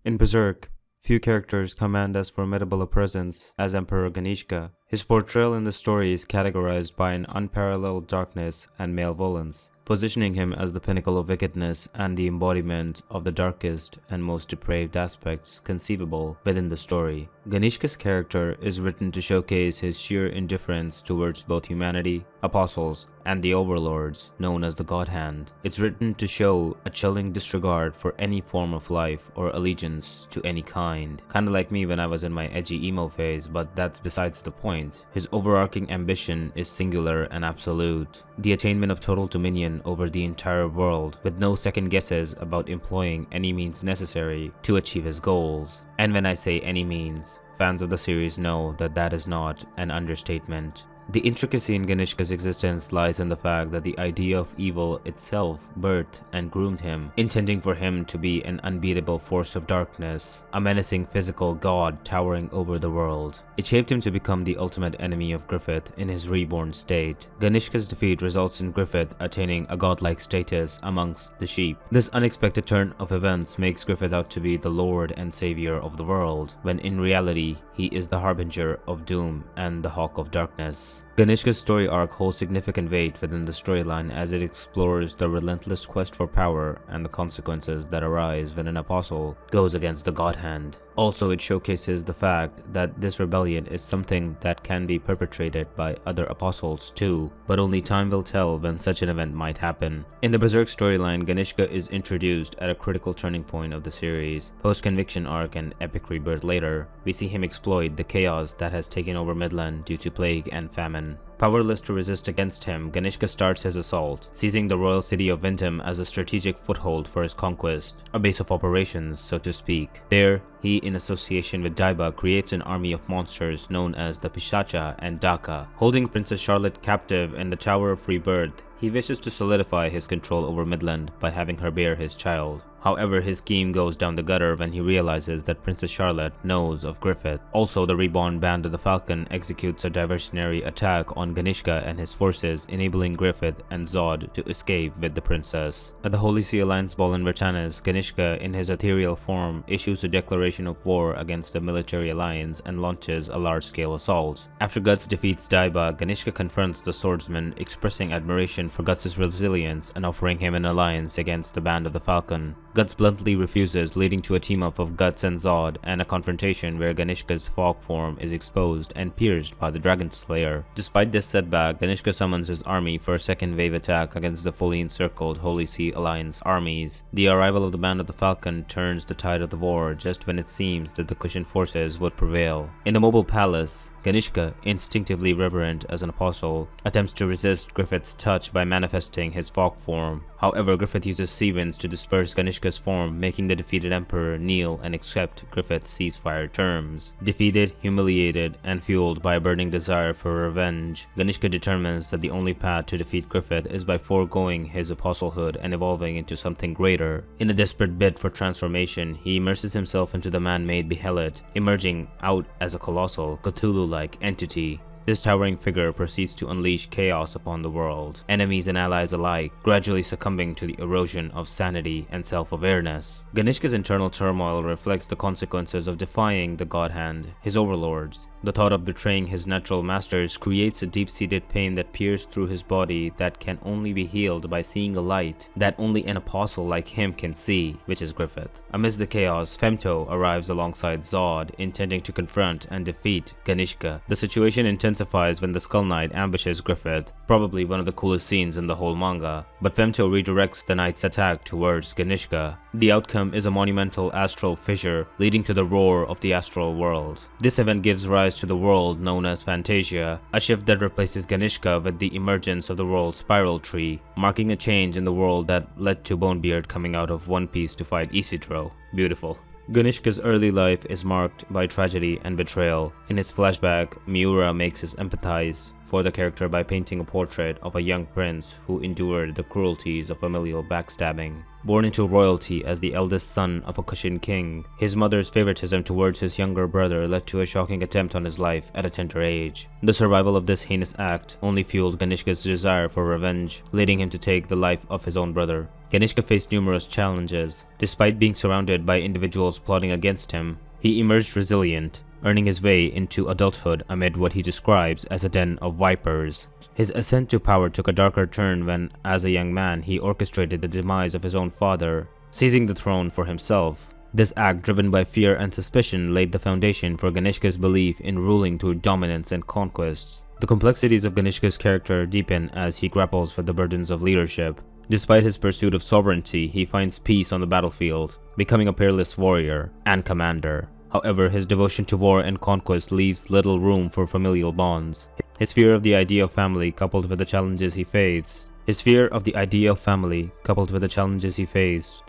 In Berserk, few characters command as formidable a presence as Emperor Ganishka. His portrayal in the story is categorized by an unparalleled darkness and malevolence, positioning him as the pinnacle of wickedness and the embodiment of the darkest and most depraved aspects conceivable within the story. Ganishka's character is written to showcase his sheer indifference towards both humanity, apostles, and the overlords known as the God Hand. It's written to show a chilling disregard for any form of life or allegiance to any kind. Kinda like me when I was in my edgy emo phase, but that's besides the point. His overarching ambition is singular and absolute, the attainment of total dominion over the entire world, with no second guesses about employing any means necessary to achieve his goals. And when I say any means, fans of the series know that that is not an understatement. The intricacy in Ganishka's existence lies in the fact that the idea of evil itself birthed and groomed him, intending for him to be an unbeatable force of darkness, a menacing physical god towering over the world. It shaped him to become the ultimate enemy of Griffith in his reborn state. Ganishka's defeat results in Griffith attaining a godlike status amongst the sheep. This unexpected turn of events makes Griffith out to be the lord and savior of the world, when in reality he is the harbinger of doom and the hawk of darkness. Ganishka's story arc holds significant weight within the storyline as it explores the relentless quest for power and the consequences that arise when an apostle goes against the God Hand. Also, it showcases the fact that this rebellion is something that can be perpetrated by other apostles too, but only time will tell when such an event might happen. In the Berserk storyline, Ganishka is introduced at a critical turning point of the series. Post-conviction arc and epic rebirth later, we see him exploit the chaos that has taken over Midland due to plague and famine. Powerless to resist against him, Ganishka starts his assault, seizing the royal city of Vintam as a strategic foothold for his conquest, a base of operations, so to speak. There, he, in association with Daiba, creates an army of monsters known as the Pishacha and Daka. Holding Princess Charlotte captive in the Tower of Rebirth, he wishes to solidify his control over Midland by having her bear his child. However, his scheme goes down the gutter when he realizes that Princess Charlotte knows of Griffith. Also, the reborn Band of the Falcon executes a diversionary attack on Ganishka and his forces, enabling Griffith and Zod to escape with the princess. At the Holy Sea Alliance Ball in Vertanis, Ganishka, in his ethereal form, issues a declaration of war against the military alliance and launches a large-scale assault. After Guts defeats Daiba, Ganishka confronts the swordsman, expressing admiration for Guts' resilience and offering him an alliance against the Band of the Falcon. Guts bluntly refuses, leading to a team-up of Guts and Zod and a confrontation where Ganishka's fog form is exposed and pierced by the Dragon Slayer. Despite this setback, Ganishka summons his army for a second wave attack against the fully encircled Holy Sea Alliance armies. The arrival of the Band of the Falcon turns the tide of the war just when it seems that the cushioned forces would prevail. In the mobile palace, Ganishka, instinctively reverent as an apostle, attempts to resist Griffith's touch by manifesting his fog form. However, Griffith uses sea winds to disperse Ganishka's form, making the defeated emperor kneel and accept Griffith's ceasefire terms. Defeated, humiliated, and fueled by a burning desire for revenge, Ganishka determines that the only path to defeat Griffith is by foregoing his apostlehood and evolving into something greater. In a desperate bid for transformation, he immerses himself into the man-made Behelit, emerging out as a colossal, Cthulhu-like entity. This towering figure proceeds to unleash chaos upon the world, enemies and allies alike gradually succumbing to the erosion of sanity and self-awareness. Ganishka's internal turmoil reflects the consequences of defying the God Hand, his overlords. The thought of betraying his natural masters creates a deep-seated pain that pierces through his body that can only be healed by seeing a light that only an apostle like him can see, which is Griffith. Amidst the chaos, Femto arrives alongside Zod, intending to confront and defeat Ganishka. The situation intensifies when the Skull Knight ambushes Griffith, probably one of the coolest scenes in the whole manga, but Femto redirects the Knight's attack towards Ganishka. The outcome is a monumental astral fissure leading to the roar of the astral world. This event gives rise to the world known as Fantasia, a shift that replaces Ganishka with the emergence of the world's spiral tree, marking a change in the world that led to Bonebeard coming out of One Piece to fight Isidro. Beautiful. Ganishka's early life is marked by tragedy and betrayal. In his flashback, Miura makes us empathize for the character by painting a portrait of a young prince who endured the cruelties of familial backstabbing. Born into royalty as the eldest son of a Kushan king, his mother's favoritism towards his younger brother led to a shocking attempt on his life at a tender age. The survival of this heinous act only fueled Ganishka's desire for revenge, leading him to take the life of his own brother. Ganishka faced numerous challenges. Despite being surrounded by individuals plotting against him, he emerged resilient, earning his way into adulthood amid what he describes as a den of vipers. His ascent to power took a darker turn when, as a young man, he orchestrated the demise of his own father, seizing the throne for himself. This act, driven by fear and suspicion, laid the foundation for Ganishka's belief in ruling through dominance and conquests. The complexities of Ganishka's character deepen as he grapples with the burdens of leadership. Despite his pursuit of sovereignty, he finds peace on the battlefield, becoming a peerless warrior and commander. However, his devotion to war and conquest leaves little room for familial bonds. His fear of the idea of family, coupled with the challenges he faced,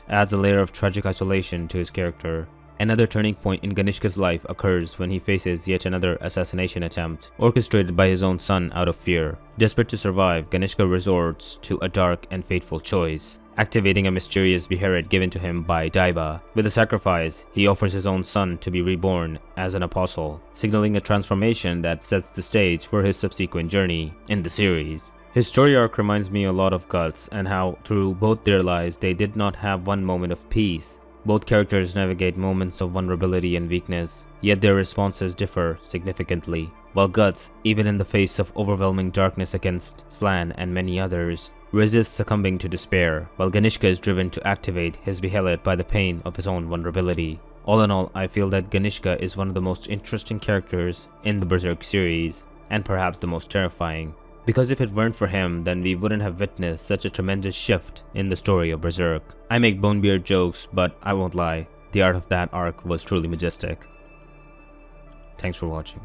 adds a layer of tragic isolation to his character. Another turning point in Ganishka's life occurs when he faces yet another assassination attempt, orchestrated by his own son out of fear. Desperate to survive, Ganishka resorts to a dark and fateful choice, activating a mysterious beherit given to him by Daiba. With the sacrifice, he offers his own son to be reborn as an apostle, signaling a transformation that sets the stage for his subsequent journey in the series. His story arc reminds me a lot of Guts, and how through both their lives they did not have one moment of peace. Both characters navigate moments of vulnerability and weakness, yet their responses differ significantly. While Guts, even in the face of overwhelming darkness against Slan and many others, resists succumbing to despair, while Ganishka is driven to activate his behelit by the pain of his own vulnerability. All in all, I feel that Ganishka is one of the most interesting characters in the Berserk series, and perhaps the most terrifying. Because if it weren't for him, then we wouldn't have witnessed such a tremendous shift in the story of Berserk. I make bonebeard jokes, but I won't lie, the art of that arc was truly majestic. Thanks for watching.